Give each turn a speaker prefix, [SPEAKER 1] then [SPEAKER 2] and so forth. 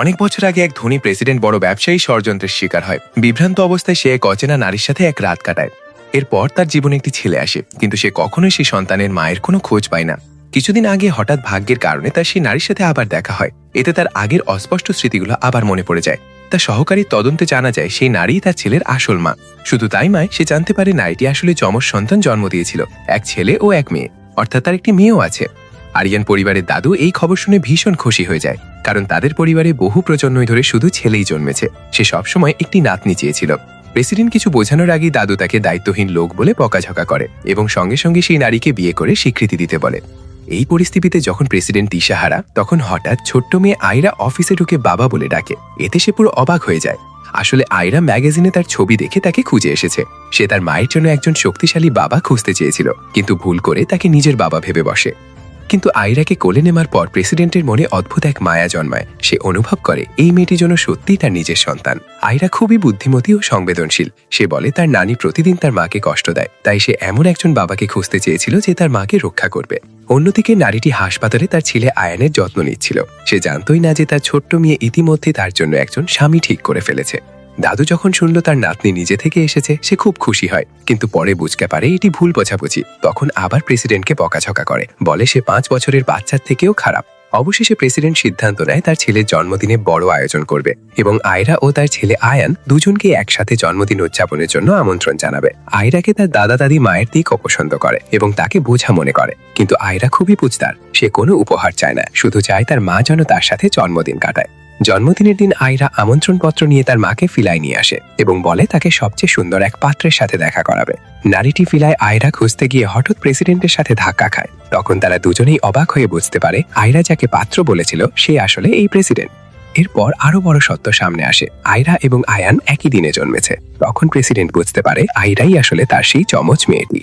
[SPEAKER 1] অনেক বছর আগে এক ধনী প্রেসিডেন্ট বড় ব্যবসায়ী ষড়যন্ত্রের শিকার হয়। বিভ্রান্ত অবস্থায় সে এক অচেনা নারীর সাথে এক রাত কাটায়। এরপর তার জীবনে একটি ছেলে আসে, কিন্তু সে কখনোই সেই সন্তানের মায়ের কোনো খোঁজ পায় না। কিছুদিন আগে হঠাৎ ভাগ্যের কারণে তার সেই নারীর সাথে আবার দেখা হয়। এতে তার আগের অস্পষ্ট স্মৃতিগুলো আবার মনে পড়ে যায়। তার সহকারীর তদন্তে জানা যায় সেই নারী তার ছেলের আসল মা। শুধু তাই নয়, সে জানতে পারে নারীটি আসলে যমজ সন্তান জন্ম দিয়েছিল, এক ছেলে ও এক মেয়ে, অর্থাৎ তার একটি মেয়েও আছে। আরিয়ান পরিবারের দাদু এই খবর শুনে ভীষণ খুশি হয়ে যায়, কারণ তাদের পরিবারে বহু প্রজন্ম ধরে শুধু ছেলেই জন্মেছে। সে সবসময় একটি নাতনি চেয়েছিল। প্রেসিডেন্ট কিছু বোঝানোর আগেই দাদু তাকে দায়িত্বহীন লোক বলে বকাঝকা করে এবং সঙ্গে সঙ্গে সেই নারীকে বিয়ে করে স্বীকৃতি দিতে বলে। এই পরিস্থিতিতে যখন প্রেসিডেন্ট দিশাহারা, তখন হঠাৎ ছোট্ট মেয়ে আয়রা অফিসে ঢুকে বাবা বলে ডাকে। এতে সে পুরো অবাক হয়ে যায়। আসলে আয়রা ম্যাগাজিনে তার ছবি দেখে তাকে খুঁজে এসেছে। সে তার মায়ের জন্য একজন শক্তিশালী বাবা খুঁজতে চেয়েছিল, কিন্তু ভুল করে তাকে নিজের বাবা ভেবে বসে। কিন্তু আয়রাকে কোলে নেওয়ার পর প্রেসিডেন্টের মনে অদ্ভুত এক মায়া জন্মায়। সে অনুভব করে এই মেয়েটির জন্য সত্যিই তার নিজের সন্তান। আয়রা খুবই বুদ্ধিমতী ও সংবেদনশীল। সে বলে তার নানি প্রতিদিন তার মাকে কষ্ট দেয়, তাই সে এমন একজন বাবাকে খুঁজতে চেয়েছিল যে তার মাকে রক্ষা করবে। অন্যদিকে নারীটি হাসপাতালে তার ছেলে আয়ানের যত্ন নিচ্ছিল। সে জানতই না যে তার ছোট্ট মেয়ে ইতিমধ্যে তার জন্য একজন স্বামী ঠিক করে ফেলেছে। দাদু যখন শুনল তার নাতনি নিজে থেকে এসেছে, সে খুব খুশি হয়, কিন্তু পরে বুঝতে পারে এটি ভুল বোঝাবুঝি। তখন আবার প্রেসিডেন্টকে বকাঝকা করে, বলে সে 5 বছরের বাচ্চার থেকেও খারাপ। অবশেষে প্রেসিডেন্ট সিদ্ধান্ত নেয় তার ছেলের জন্মদিনে বড় আয়োজন করবে এবং আয়রা ও তার ছেলে আয়ান দুজনকে একসাথে জন্মদিন উদযাপনের জন্য আমন্ত্রণ জানাবে। আয়রাকে তার দাদা দাদি মায়ের দিক অপছন্দ করে এবং তাকে বোঝা মনে করে, কিন্তু আয়রা খুবই বুঝদার। সে কোনো উপহার চায় না, শুধু চায় তার মা যেন তার সাথে জন্মদিন কাটায়। জন্মদিনের দিন আয়রা আমন্ত্রণপত্র নিয়ে তার মাকে ফিলায় নিয়ে আসে এবং বলে তাকে সবচেয়ে সুন্দর এক পাত্রের সাথে দেখা করাবে। নারীটি ফিলায় আয়রা খুঁজতে গিয়ে হঠাৎ প্রেসিডেন্টের সাথে ধাক্কা খায়। তখন তারা দুজনেই অবাক হয়ে বুঝতে পারে আয়রা যাকে পাত্র বলেছিল সে আসলে এই প্রেসিডেন্ট। এরপর আরো বড় সত্য সামনে আসে, আয়রা এবং আয়ান একই দিনে জন্মেছে। তখন প্রেসিডেন্ট বুঝতে পারে আয়রাই আসলে তার সেই যমজ মেয়েটি।